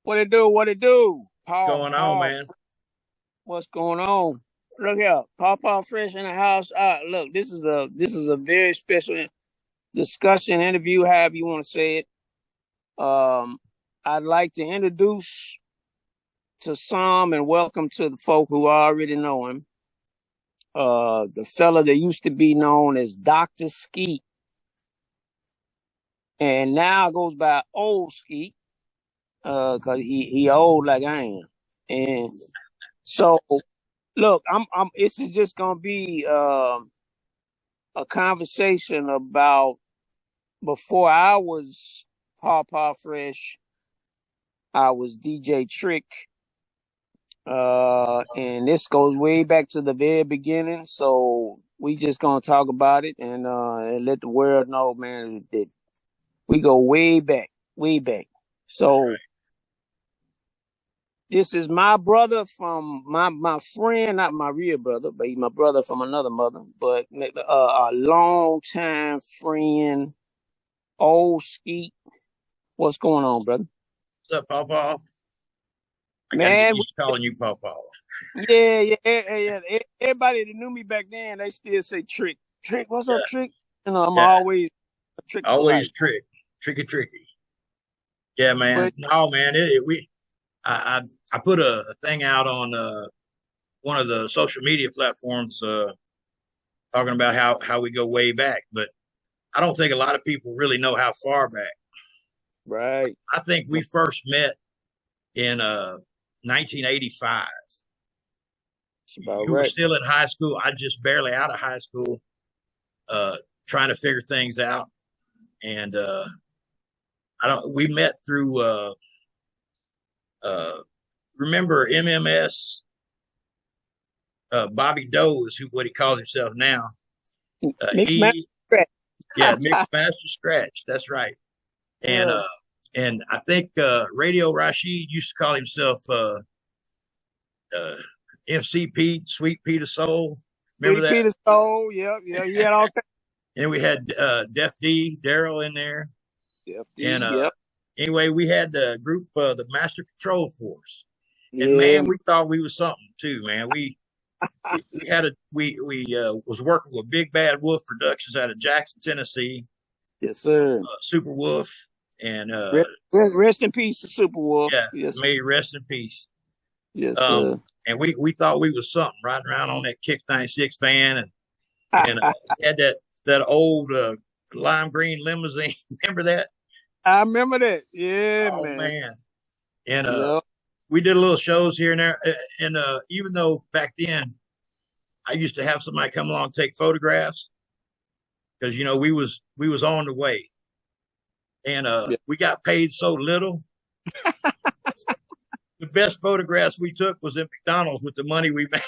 What it do? What it do? Going on, man? What's going on? Look here, Paw Fresh in the house. Look, this is a very special discussion interview, however you want to say it. Um, I'd like to introduce to some and welcome to the folk who already know him. The fella that used to be known as Dr. Skeet, and now goes by Ole Skeet, cause he old like I am, and so. Look, this is just gonna be a conversation about before I was Paw Fresh, I was DJ Trick, and this goes way back to the very beginning. So we just gonna talk about it and let the world know, man, that we go way back, way back. So this is my brother from my friend, not my real brother, but he's my brother from another mother, but a long time friend, Ole Skeet. What's going on, brother? What's up, Pawpaw? I got to get Man, used to calling you Pawpaw. yeah. Everybody that knew me back then, they still say Trick. Trick, what's Yeah, up, Trick? You know, I'm yeah. always a Trick for life. Always tricky. Yeah, man. But No, man. I put a thing out on one of the social media platforms talking about how we go way back, but I don't think a lot of people really know how far back. right, I think we first met in 1985. that's about You were right. still in high school. I just barely out of high school, trying to figure things out. And I don't. We met through. Uh, remember MMS? Bobby Doe is what he calls himself now. Mixed match. He Yeah, Mixed Master Scratch. That's right. And Yeah. uh, and I think Radio Rashid used to call himself uh, MC Pete, Sweet Peter Soul. Remember Sweet that? Peter Soul, yeah. He had all kinds And we had Def D, Daryl in there. of And FD, yep. anyway, we had the group, the Master Control Force. And Yeah, man, we thought we was something too, man. We had a we was working with Big Bad Wolf Productions out of Jackson, Tennessee, yes, sir. Super Wolf, and Rest in peace to Super Wolf. yeah, Yes, may he rest in peace. yes, Um, sir. and we thought we was something riding around on that Kick 96 van and had that old lime green limousine. Remember that? I remember that. Yeah, Oh man. man! And Yep. we did a little shows here and there. And even though back then I used to have somebody come along and take photographs because we was on the way, and Yeah. we got paid so little. The best photographs we took was at McDonald's with the money we made.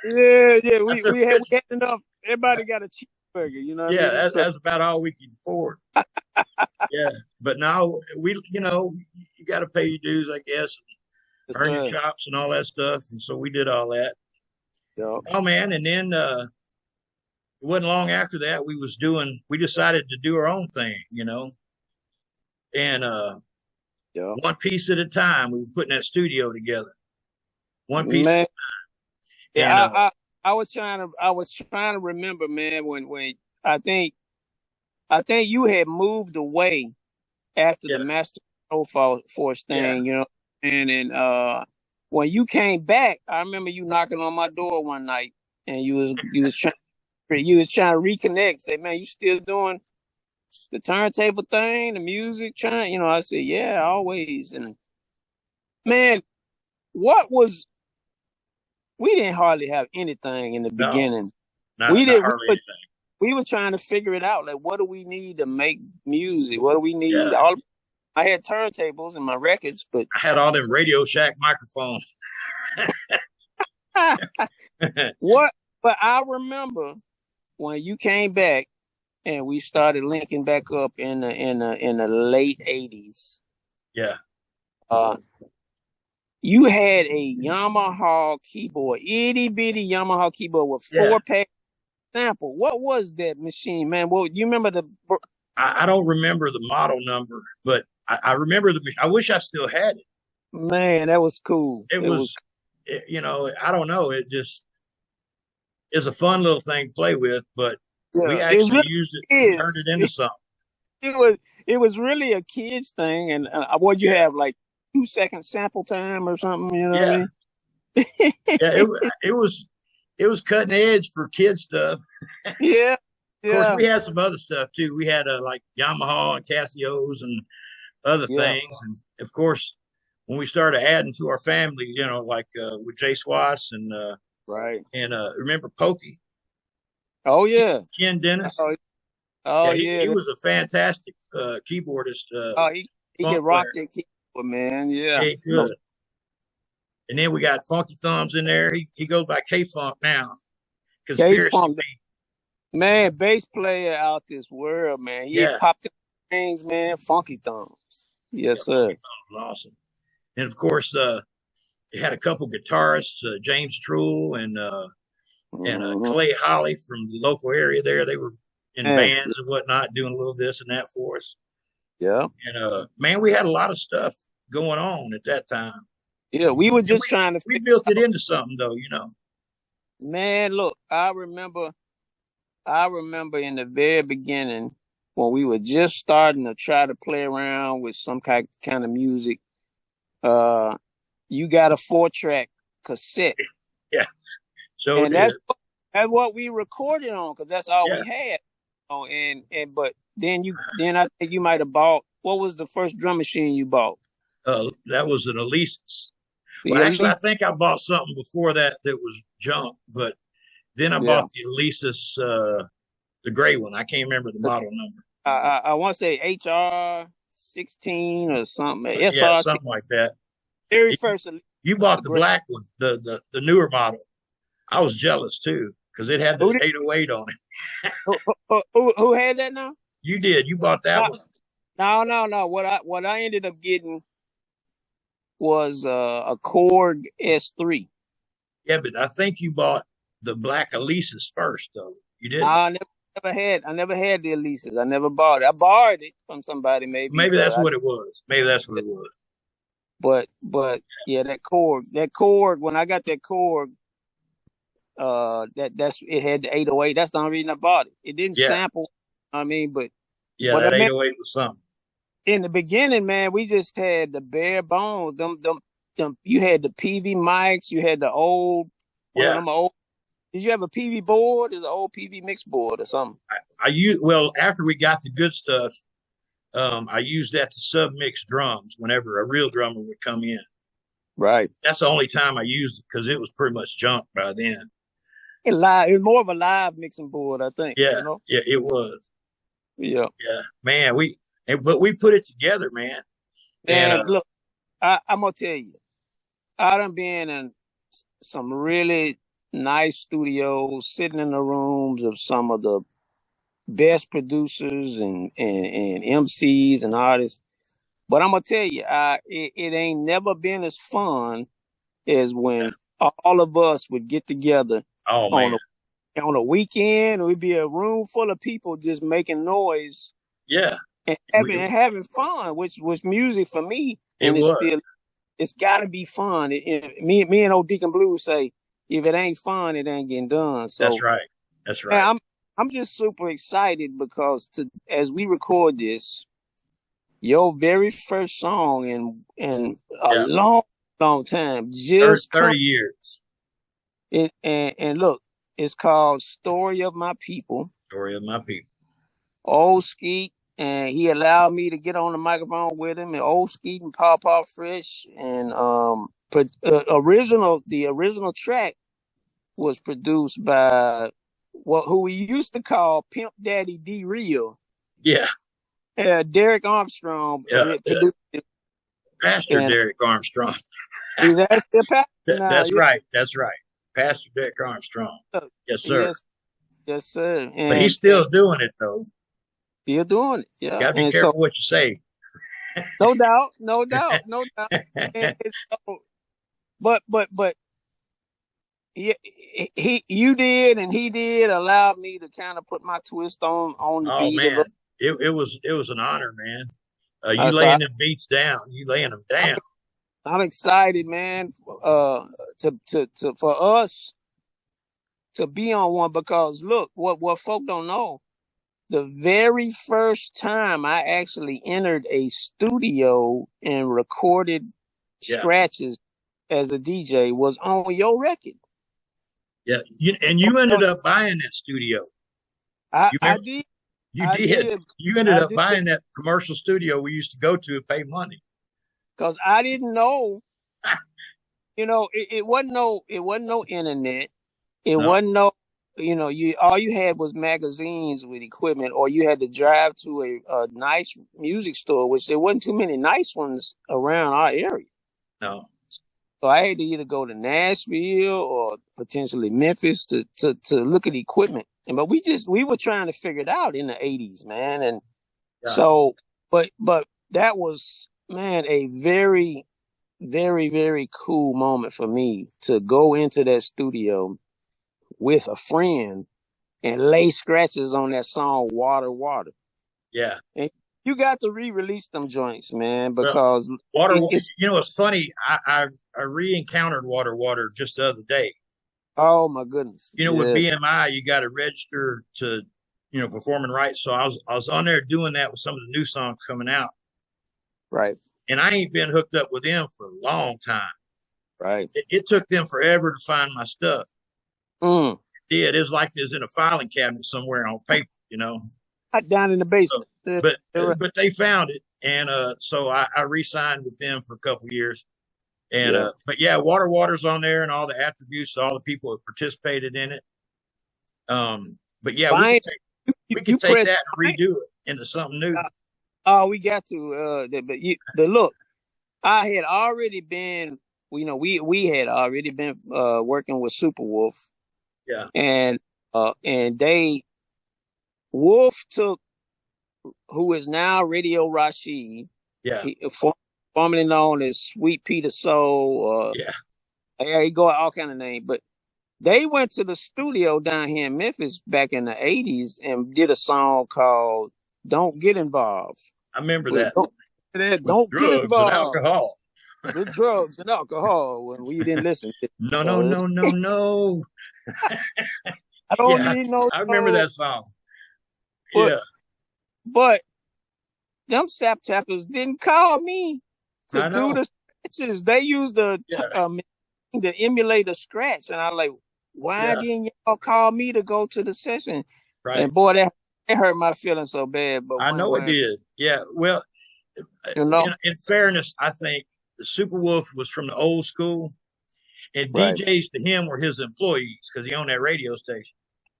Yeah. That's We a we had rich. we had enough. Everybody got a cheeseburger. You know what I Yeah, mean? So that's about all we could afford. Yeah, but now you got to pay your dues, I guess, yes, earn your sir. chops and all that stuff, and so we did all that. Yep. Oh man, and then it wasn't long after that we decided to do our own thing, and Yep. one piece at a time. We were putting that studio together, one piece at Man. a Yeah. time, and I was trying to remember, man. When I think you had moved away after yeah, the Master Control Force yeah, thing. And when you came back, I remember you knocking on my door one night, and you was trying to reconnect. Say, man, you still doing the turntable thing, the music? I said, yeah, always. And man, what was we didn't hardly have anything in the no, beginning. not We not did. We hardly were anything. we were trying to figure it out. Like, what do we need to make music? What do we need? Yeah, All I had turntables and my records, but I had all them Radio Shack microphones. what? But I remember when you came back and we started linking back up in the late '80s. Yeah, Uh, you had a Yamaha keyboard, itty bitty Yamaha keyboard with yeah. 4 pack sample. What was that machine, man? Well, you remember the? I don't remember the model number, but I remember I wish I still had it. Man, that was cool. It It was, was, I don't know. It just is a fun little thing to play with, but we yeah, it actually really used it and turned is. it into something. It was it was really a kids thing, and what you Yeah, have like 2 second sample time or something. You know what yeah, I yeah. mean? It was cutting edge for kid stuff. Yeah, Of course, yeah, we had some other stuff too. We had like Yamaha and Casios and other yeah. things, and of course, when we started adding to our family, like with Jay Swass Right. and remember Pokey, Oh yeah. Ken Dennis. Oh, oh Yeah, he yeah. was a fantastic keyboardist, Oh, he funk can rock player. that keyboard, man. Yeah. Yeah, he No, could. And then we got Funky Thumbs in there. He goes by K Funk now. K Conspiracy Funk, Beat. man, bass player out this world, man. He Yeah, popped the things, man. Funky thumbs. yeah, Yes, Funky sir. Thumbs was awesome. And of course, they had a couple guitarists, James Trull and Hmm. Clay Holly from the local area there. They were in Man, bands and whatnot, doing a little this and that for us. yeah, And man, we had a lot of stuff going on at that time. yeah. We were And just trying to we figure built it out, into something though. man. Look, I remember in the very beginning when we were just starting to try to play around with some kind of music. Uh, you got a 4-track cassette, Yeah, so and did. that's what we recorded on because that's all Yeah, we had. Oh, and but then I think you might have bought, what was the first drum machine you bought? that was an Alesis. Well, The actually, I Elite. think I bought something before that that was junk, but then I Yeah. bought the Alesis, the gray one. I can't remember the model number. I want to say HR 16 or something. Yeah, SR 6. something like that. Very first Elite, You the bought the great. black one, the newer model. I was jealous too because it had Who the did, 808 on it. who had that now? You did. You bought that No, one. no. What I ended up getting was a Korg S3. Yeah, but I think you bought the black Alesis first, though. You didn't. I never had the Elises. I never bought it. I borrowed it from somebody maybe, Maybe but that's what it was. Maybe that's what it was. yeah, that Korg. When I got that Korg, that's it had the 808. That's the only reason I bought it. It didn't Yeah, sample. I mean, yeah. but I That mean, 808 was something. in the beginning, man, we just had the bare bones. Them. You had the PV mics. You had the old one of Yeah. them old. Did you have a PV board? Is an old PV mix board or something? I use well after we got the good stuff. I used that to submix drums whenever a real drummer would come in. Right. That's the only time I used it because it was pretty much junk by then. It was more of a live mixing board, I think. Yeah, yeah, it was. Yeah. Yeah, man. But we put it together, man. And And look, I'm gonna tell you, I done been in some really nice studios, sitting in the rooms of some of the best producers and MCs and artists. But I'm gonna tell you, it ain't never been as fun as yeah. when all of us would get together Oh on man, a weekend. We'd be a room full of people just making noise yeah. and We having fun, which was music for me, it and was. it's got to be fun. Me and old Deacon Blue say, if it ain't fun, it ain't getting done. That's So, right. That's man, right. I'm just super excited because as we record this, your very first song in a Yeah, long time 30, just 30 come years. in, and look, it's called "Story of My People." Story of my people. Ole Skeet, and he allowed me to get on the microphone with him, and Ole Skeet and Paw Fresh, and the original track was produced by who we used to call Pimp Daddy D Real. Yeah, Derek Armstrong yeah, yeah. produced it, Pastor and Derek Armstrong. he's actually a pastor now. That's Yeah, right. That's right. Pastor Derek Armstrong. Yes, sir. yes, yes, sir, But he's and still doing it though. still doing it. Yeah, Got to be and so careful what you say. no doubt, no doubt, no doubt. And so, but you did and he did allow me to kind of put my twist on the Oh beat of man, it. it was an honor, man. You So laying them beats down. You laying them I, down. I'm excited, man. To for us to be on one because look, what folk don't know. The very first time I actually entered a studio and recorded Yeah. scratches as a DJ was on your record. Yeah. And you ended up buying that studio. I, You I remember? did, You I did. did, You ended I up did, buying that commercial studio we used to go to and pay money. because I didn't know. It wasn't no internet. It No. wasn't no, you all you had was magazines with equipment, or you had to drive to a nice music store, which there wasn't too many nice ones around our area. No. So I had to either go to Nashville or potentially Memphis to look at equipment. But we were trying to figure it out in the '80s, man. And Yeah. so, but that was, man, a very, very, very cool moment for me to go into that studio with a friend and lay scratches on that song "Water, Water." Yeah. And you got to re-release them joints, man, Well, because water. it's, It's funny. I re-encountered water just the other day. oh my goodness, With yeah, BMI, you got to register to, performing rights. So I was on there doing that with some of the new songs coming out, right, and I ain't been hooked up with them for a long time. right. It took them forever to find my stuff. Mm. It is like it's in a filing cabinet somewhere on paper. Not down in the So, basement. Yeah, but you're right. but they found it, and so I re-signed with them for a couple years. And Yeah. but yeah, water's on there, and all the attributes, all the people that participated in it. But yeah, we could Fine. take You, we could you take press that and fine. redo it into something new. Oh, we got to. But look, I had already been. We had already been working with Superwolf, Yeah, and they Wolf took who is now Radio Rashid, yeah, he formerly known as Sweet Peter Soul. yeah. Yeah, he go all kind of names, but they went to the studio down here in Memphis back in the '80s and did a song called "Don't Get Involved." I remember With that with don't get drugs and involved alcohol. with drugs and alcohol when we didn't listen. No, no, So no, no, no. I don't Yeah, need no I remember soul, that song. but Yeah, but them sap tappers didn't call me to I do know. the scratches. They used Yeah, the emulator scratch, and I like, why yeah, didn't y'all call me to go to the session? right. And boy, that hurt my feelings so bad. But I know it when did. Yeah. Well, you know, in fairness, I think the Superwolf was from the old school, and right, DJs to him were his employees because he owned that radio station.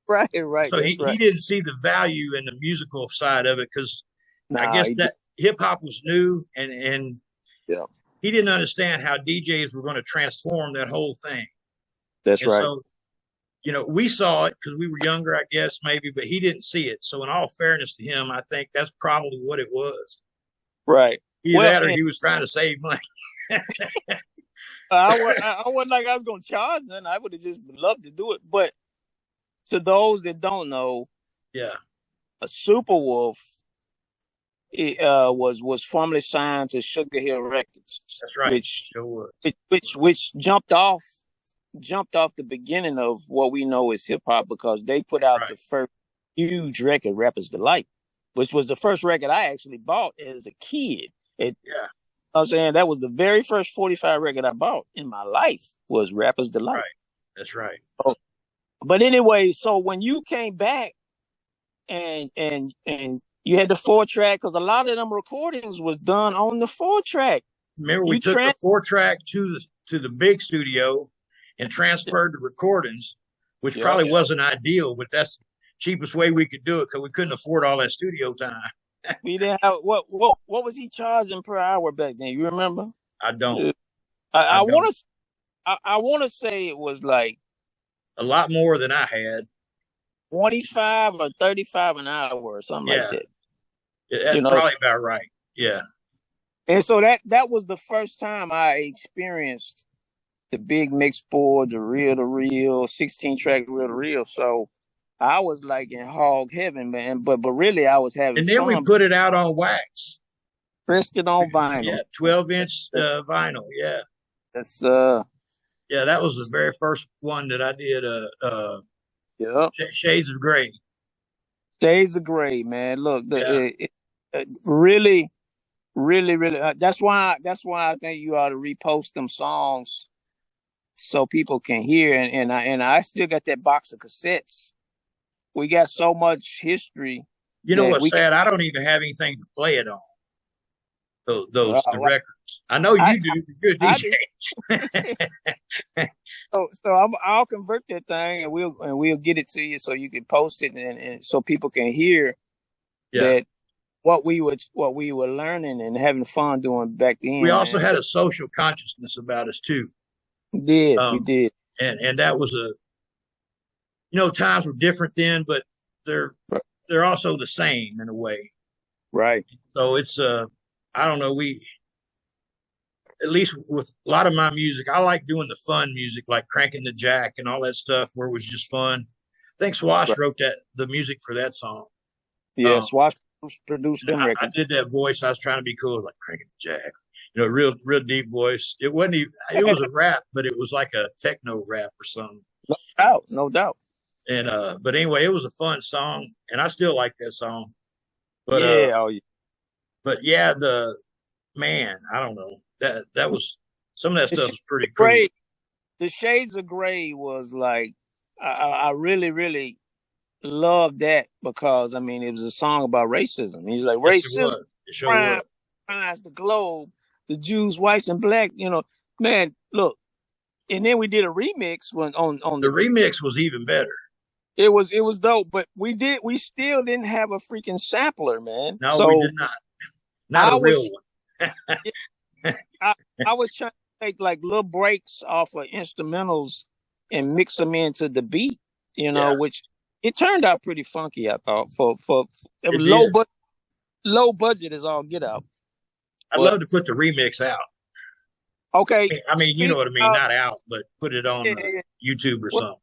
right, So that's he right. didn't see the value in the musical side of it because I Nah, guess he did. that hip hop was new, and Yeah, he didn't understand how DJs were going to transform that whole thing. that's And right. so, we saw it because we were younger, I guess, maybe, but he didn't see it. So, in all fairness to him, I think that's probably what it was. Right. Either Well, that or and he was trying to save money. I wasn't like I was gonna charge nothing. I would have just loved to do it. But to those that don't know, Yeah, a Superwolf was formerly signed to Sugar Hill Records, that's right. which Sure was. which jumped off the beginning of what we know as hip hop because they put out Right. the first huge record, Rapper's Delight, which was the first record I actually bought as a kid. Yeah, I'm saying that was the very first 45 record I bought in my life was Rapper's Delight. right. That's right. Oh, but anyway, so when you came back and you had the 4-track, because a lot of them recordings was done on the 4-track. Remember, we You took the trans 4-track to the big studio and transferred the recordings, which yeah. probably wasn't ideal, but that's the cheapest way we could do it because we couldn't afford all that studio time. We didn't have what was he charging per hour back then? You remember? I don't. Uh, I I don't. want to I want to say it was like A lot more than I had. 25 or 35 an hour or something like Yeah, that. that's You know, probably about right. Yeah, and so that was the first time I experienced the big mix board, the reel to reel, 16-track reel to reel. So I was like in hog heaven, man. But really, I was having and then we fun. put it out on wax. Pressed it on Yeah, vinyl. 12-inch vinyl. Yeah, That's yeah, that was the very first one that I did. yeah. Shades of Gray. Shades of Gray, man. Look, Yeah, really, really, really. That's why. That's why I think you ought to repost them songs so people can hear. And I still got that box of cassettes. We got so much history you know that what's we can. sad? I don't even have anything to play it on. Those the Well, records. I know I you do. You're a I DJ. do. So I'll convert that thing and we'll get it to you so you can post it and so people can hear Yeah. that what we were learning and having fun doing back We then, also man. had a social consciousness about us too. We Um, did. and that was times were different then, but they're they're also the same in a way. Right. So it's I don't know, we at least with a lot of my music, I like doing the fun music like cranking the jack and all that stuff where it was just fun. I think Swash Right. wrote the music for that song. Yeah, Um, Swatch produced them I records. did that voice. I was trying to be cool, like cranking the jack. Real deep voice. It wasn't even, it was a rap, but it was like a techno rap or something. No doubt, no doubt. And but anyway, it was a fun song, and I still like that song. But Yeah, oh yeah. yeah, the man, I don't know. That was some of that The stuff Shades was pretty of cool. Gray, the Shades of Gray was like I really, really loved that because I mean it was a song about racism. He's like Yes, it racism was. It sure crime was. defines the globe, the Jews, whites, and black. Man, look. And then we did a remix on The the. remix was even better. It was dope, but we still didn't have a freaking sampler, man. No, we So did not I a real was one. I, I was trying to take like little breaks off of instrumentals and mix them into the beat, Yeah, which it turned out pretty funky. I thought for it it was did. low budget is all get out. I'd But love to put the remix out. okay, I mean, you know speak what I mean, of not out, but put it on yeah, yeah, yeah. YouTube or Well, something.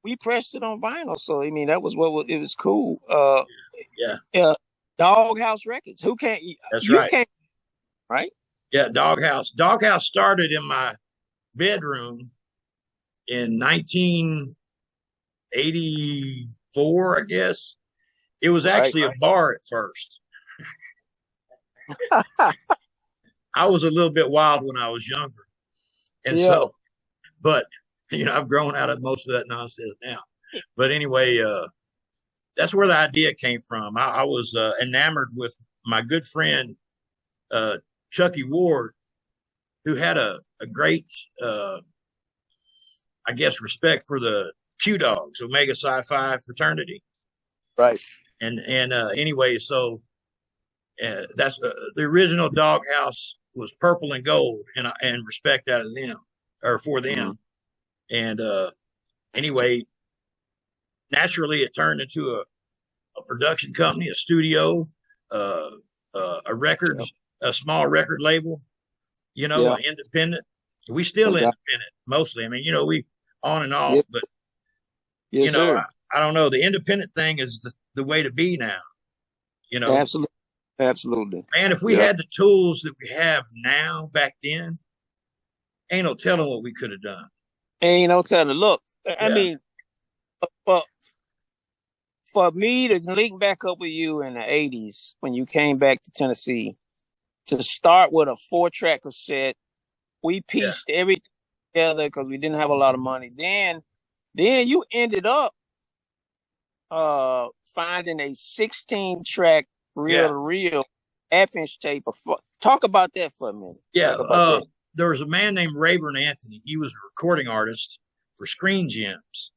we pressed it on vinyl, so I mean that was it was cool. Yeah, Uh, Doghouse Records. Who can't that's you right. can't right? Yeah, Doghouse. Doghouse started in my bedroom in 1984, I guess. It was Right. actually a bar at first. I was a little bit wild when I was younger. And Yeah. so, but, I've grown out of most of that nonsense now. But anyway, that's where the idea came from. I was enamored with my good friend, uh, Chucky Ward, who had a great, I guess, respect for the Q Dogs, Omega Psi Phi fraternity. Right. And anyway, so that's the original Doghouse was purple and gold, and respect out of them or for them. Mm-hmm. And anyway, naturally, it turned into a production company, a studio, uh, a record, Yeah. a small record label. Yeah. Independent. We still No doubt. independent mostly. I mean, we on and Yeah. off, but Yes, sir. I don't know. The independent thing is the way to be now. You know, Absolutely. Absolutely. man, if we Yeah. had the tools that we have now back then, ain't no telling what we could have done. And telling, look, I Yeah, mean, for for me to link back up with you in the '80s when you came back to Tennessee to start with a 4-track cassette, we yeah, pieced everything together because we didn't have a lot of money. Then you ended up finding a 16-track reel yeah, to reel half-inch tape. Talk about that for a minute. yeah. Talk about that. There was a man named Rayburn Anthony. He was a recording artist for Screen Gems,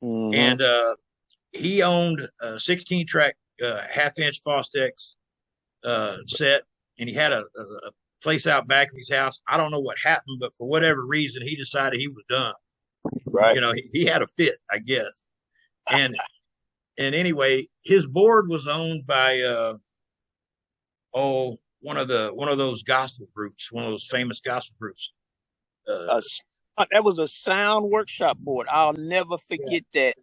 Mm-hmm. and he owned a 16-track half-inch Fostex set, and he had a place out back of his house. I don't know what happened, but for whatever reason, he decided he was done. Right. He had a fit, I guess. And anyway, his board was owned by one of those gospel groups, one of those famous gospel groups. That was a sound workshop board. I'll never Yeah. forget that.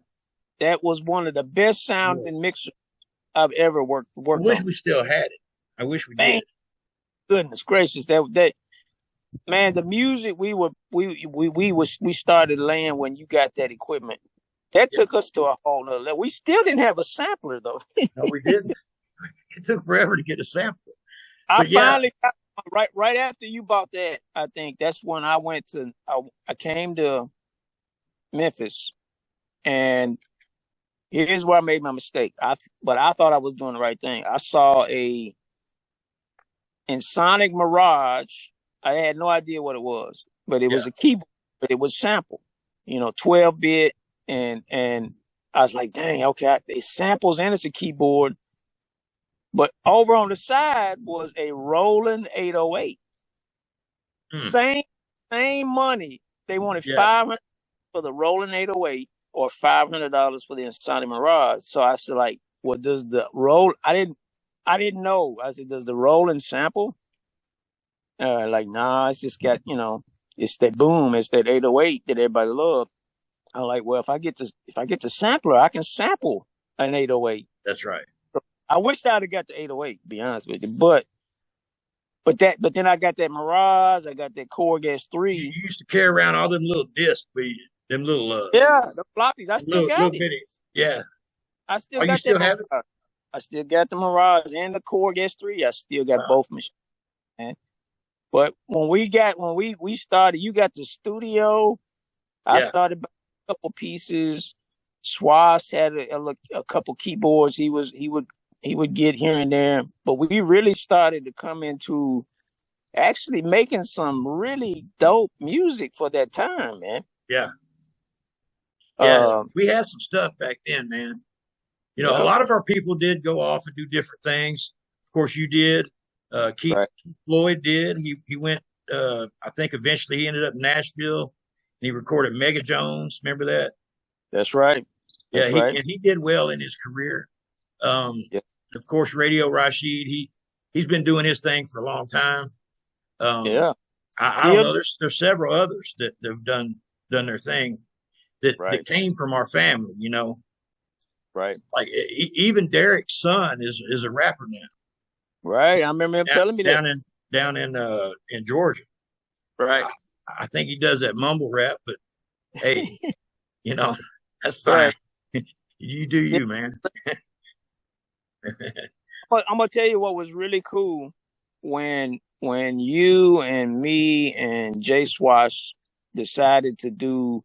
That was one of the best sounding mixers I've ever worked I wish on. we still had it. I wish we Man, did. goodness gracious, that man, the music we started laying when you got that equipment. That Yeah. took us to a whole nother level. We still didn't have a sampler though. No, we didn't. It took forever to get a sample. I But yeah, finally got right after you bought that. I think that's when I went to. I came to Memphis, and here's where I made my mistake. But I thought I was doing the right thing. I saw in Sonic Mirage. I had no idea what it was, but it yeah, was a keyboard, but it was sample, 12-bit, and I was like, dang, okay, it samples and it's a keyboard. But over on the side was a Roland 808. hmm, Same money. They wanted yeah, 500 for the Roland 808 or $500 for the Sonic Mirage. So I said, like, well, does the roll? I didn't know. I said, does the Roland sample? Like, nah, it's just got, it's that boom, it's that 808 that everybody loves. I'm like, well, if I get the sampler, I can sample an 808. that's right. I wish I'd have got the 808, to be honest with you. But then I got that Mirage, I got that Korg S3. You used to carry around all them little discs, them Yeah, the floppies, I still little got it. bitties. Yeah. I still Oh, you got that still have it? Mirage. I still got the Mirage and the Korg S3. I still got Wow. both machines. Man. But when we started, you got the studio. I Yeah, started buying a couple pieces. Swass had a couple keyboards. He would get here and there, but we really started to come into actually making some really dope music for that time, man. yeah, yeah. Uh, We had some stuff back then, man. A yeah, lot of our people did go off and do different things. Of course, you did. Keith right. Floyd did. He went. I think eventually he ended up in Nashville, and he recorded Mega Jones. Remember that? That's right. Yeah, That's right. he did well in his career. Um, Yeah, of course, Radio Rashid. He's been doing his thing for a long time. Um, yeah. I don't Still, know. There's several others that have done their thing that right, came from our family. right, Like even Derek's son is a rapper now right. I remember him telling me that. down in Georgia. Right, I, I think he does that mumble rap, but hey, you know that's fine. right. You do Yeah, you, man. but I'm gonna tell you what was really cool when you and me and Jay Swash decided to do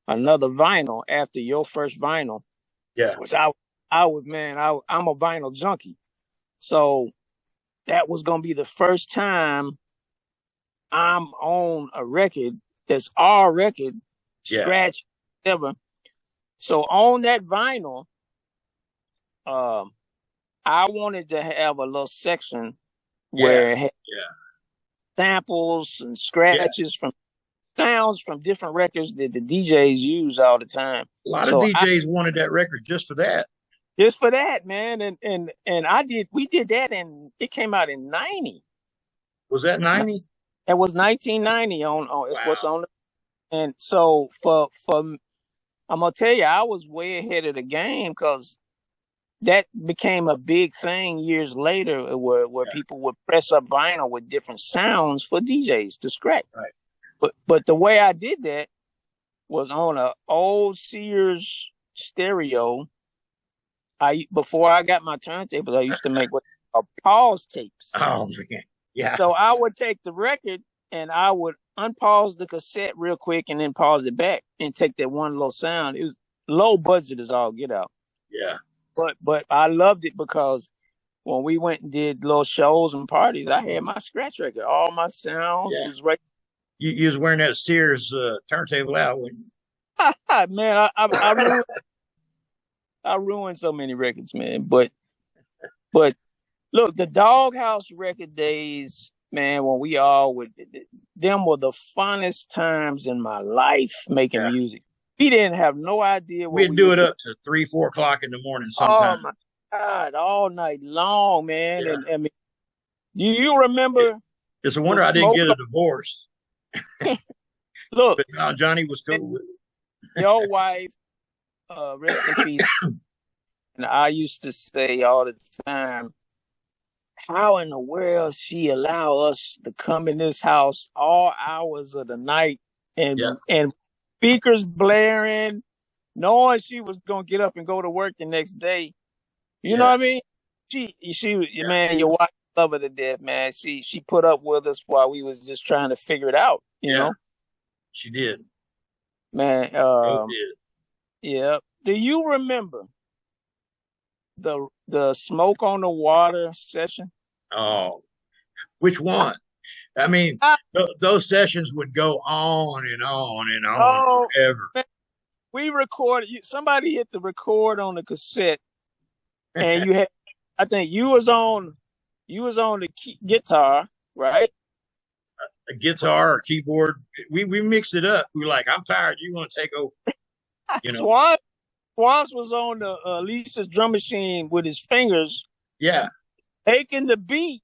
another vinyl after your first vinyl. Yeah, Was I'm a vinyl junkie, so that was gonna be the first time I'm on a record that's our record, yeah, scratch ever. So on that vinyl, um, I wanted to have a little section yeah, where it had yeah, samples and yeah. scratches from sounds from different records that the DJs use all the time. A lot of So I DJs wanted that record just for that. just for that, man, and we did that, and it came out in '90. Was that 90? It was 1990 on it's what's Wow. on, and so for I'm gonna tell you, I was way ahead of the game because that became a big thing years later, where Yeah, people would press up vinyl with different sounds for DJs to scratch. right. But the way I did that was on a old Sears stereo. Before I got my turntables, I used to make what pause tapes. Oh man. Yeah, So I would take the record and I would unpause the cassette real quick and then pause it back and take that one little sound. It was low budget as all get out. yeah. But I loved it because when we went and did little shows and parties, I had my scratch record. All my sounds Yeah. was right. You was wearing that Sears turntable out when Man, I ruined so many records, man. But look, the Doghouse record days, man, when we all would, them were the funnest times in my life making yeah. music. We didn't have no idea what We'd we do were it doing. up to 3, 4 o'clock in the morning Oh sometimes. my God, all night long, man. Yeah. And I mean, do you remember It's a the wonder I didn't smoke? get a divorce. Look, But no, Johnny was cool with it. your wife, rest in peace. And I used to say all the time, how in the world she allow us to come in this house all hours of the night Yeah, and speakers blaring, knowing she was gonna get up and go to work the next day. You know yeah, what I mean? She, yeah, man, your wife love her to death, man. She put up with us while we was just trying to figure it out. yeah. She did. Man. She did. Yeah. Do you remember the smoke on the water session? Oh, which one? I mean, Ah, those sessions would go on and on and on oh, forever. man, we recorded. Somebody hit the record on the cassette, and you had. I think you was on. You was on the guitar, right? A guitar or keyboard, we mixed it up. We were like, I'm tired. You want to take over? You know? Swan Swans was on the Lisa's drum machine with his fingers Yeah, making the beat,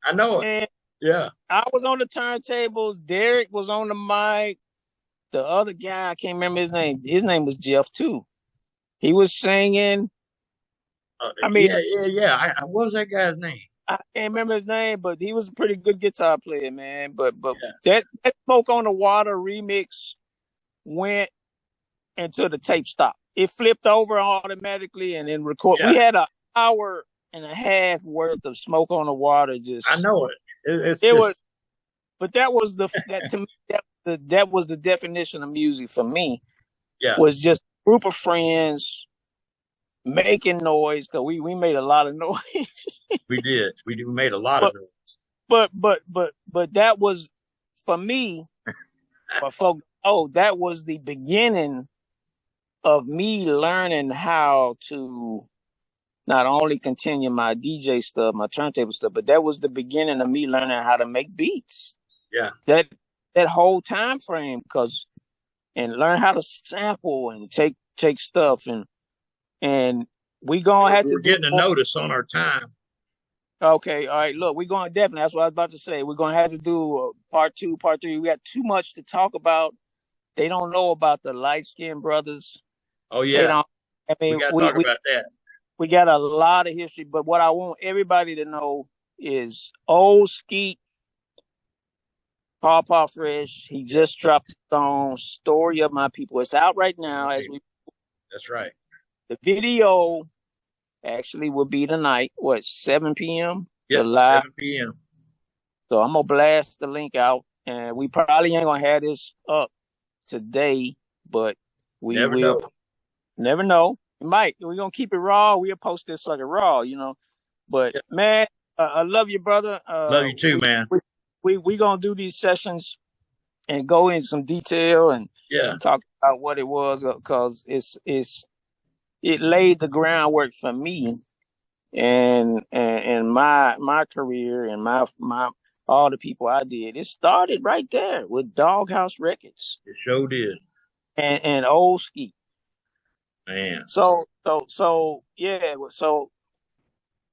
I know it. and Yeah, I was on the turntables. Derek was on the mic. The other guy, I can't remember his name. His name was Jeff too. He was singing. I mean, yeah. What was that guy's name? I can't remember his name, but he was a pretty good guitar player, man. But Yeah, that Smoke on the Water remix went until the tape stopped. It flipped over automatically and then record. yeah. We had an hour and a half worth of Smoke on the Water. I Just know it. It's it was, just but that to me that was the definition of music for me. yeah. Was just a group of friends making noise because we made a lot of noise. We did. We made a lot of but those. but that was for me. For folks, oh, that was the beginning of me learning how to not only continue my DJ stuff, my turntable stuff, but that was the beginning of me learning how to make beats. Yeah, That whole time frame, because and learn how to sample and take stuff and we gonna have to we're do getting a more. notice on our time. Okay, all right. Look, we're going to definitely. That's what I was about to say. We're going to have to do part two, part three. We got too much to talk about. They don't know about the light skinned brothers. Oh They yeah, don't. I we mean, got to talk about that. we got a lot of history. But what I want everybody to know is Ole Skeet, Paw Fresh. He just dropped the song "Story of My People." It's out right now. Right. That's right. The video actually will be tonight. What 7 p.m. The Yep, live. 7 p.m. So I'm gonna blast the link out, and we probably ain't gonna have this up today, but we Never will. know. Never know. We might. We're gonna keep it raw. We'll post this like a raw. But Yep. man, I love you, brother. Love you too, man. We gonna do these sessions and go in some detail and Yeah. talk about what it was because it laid the groundwork for me and my career and my all the people I did. It started right there with Doghouse Records It sure did. and Ole Skeet. Man. So yeah. So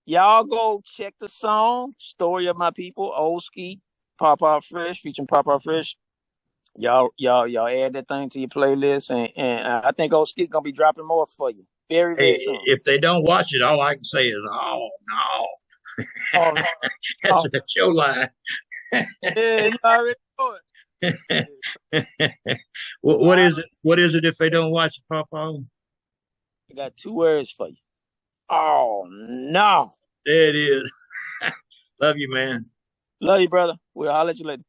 y'all go check the song "Story of My People," Ole Skeet, Papa Fresh, featuring Papa Fresh. Y'all add that thing to your playlist, and I think Ole Skeet gonna be dropping more for you very Hey, very soon. if they don't watch it, all I can say is, oh no. Oh, That's oh a show line. yeah, you already know it. What is it? What is it if they don't watch it, Papa? I got 2 words for you. Oh no. There it is. Love you, man. Love you, brother. We'll holler at you later.